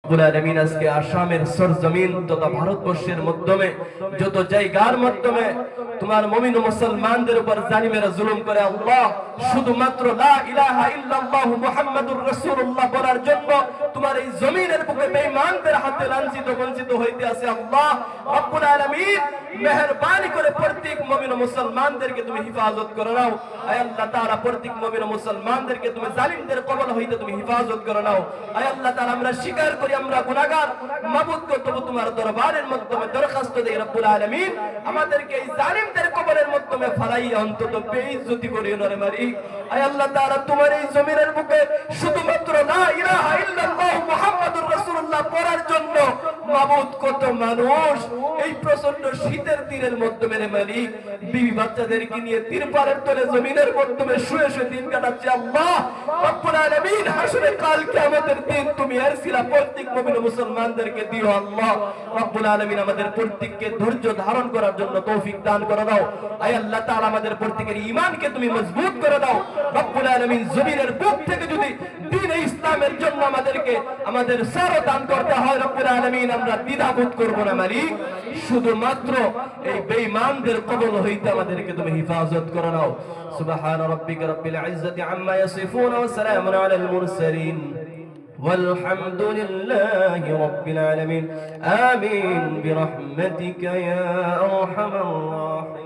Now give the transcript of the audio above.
রব্বুল আলামিন আজকে আসামের সরজমিন তথা ভারতবর্ষের মাধ্যমে যত জায়গার মাধ্যমে তোমার মুমিন ও মুসলমানদের উপর জালিমেরা জুলুম করে, আল্লাহ শুধুমাত্র লা ইলাহা ইল্লাল্লাহু মুহাম্মাদুর রাসূলুল্লাহ বলার জন্য তোমার এই জমিনের বুকে বেঈমানদের হাতে লাঞ্ছিত বঞ্চিত হইতে আছে। আল্লাহ রব্বুল আলামিন মেহেরবানি করে প্রত্যেক মুমিন ও মুসলমানদেরকে তুমি হেফাজত করে নাও। আয় আল্লাহ তাআলা প্রত্যেক মুমিন ও মুসলমানদেরকে তুমি জালিমদের কবল হইতে তুমি হেফাজত করে নাও। আয় আল্লাহ তাআলা আমরা স্বীকার করি আমরা গুনাহগার, মাবুদ গো তবু তোমার দরবারের মাধ্যমে দরখাস্ত দেই রব্বুল আলামিন আমাদেরকে এই জালিমদের কবলের মাধ্যমে ফালাইয়া অন্তত বেইজ্জতি করিও না রে মালিক। আয় আল্লাহ তাআলা তোমার এই জমিনের বুকে শুধুমাত্র লা ইলাহা ইল্লাল্লাহ মুহাম্মাদুর রাসূলুল্লাহ পড়ার জন্য মাবুদ কত মানুষ এই প্রচন্ড শীতের দিনের মাধ্যমে রে মালিক বিবি বাচ্চাদেরকে নিয়ে তিরপালের তলে জমিনের মাধ্যমে শুয়ে শুয়ে দিন কাটাচ্ছে। আল্লাহ রব্বুল আলামিন হাসরে কাল কিয়ামতের দিন তুমি এর সিলা প্রত্যেক মুমিন মুসলমানদেরকে দিও। আল্লাহ রব্বুল আলামিন আমাদের প্রত্যেককে ধৈর্য ধারণ করার জন্য তৌফিক দান করে দাও। আয় আল্লাহ তাআলা আমাদের প্রত্যেকের ঈমানকে তুমি মজবুত করে দাও রব্বুল আলামিন। জমিনের বুক থেকে যদি দ্বীন ইসলামের জন্য আমাদেরকে আমাদের সারো দান করতে হয় রব্বুল আলামিন আমরা দ্বিধাবোধ করব না মালিক। শুধুমাত্র এই বেঈমানদের কবল হইতে আমাদেরকে তুমি হেফাজত করে নাও। সুবহান রাব্বিকা রাব্বিল ইজ্জাতি আম্মা ইয়াসিফুন ওয়া সালামুন আলাল মুরসালিন والحمد لله رب العالمين آمين برحمتك يا أرحم الراحمين।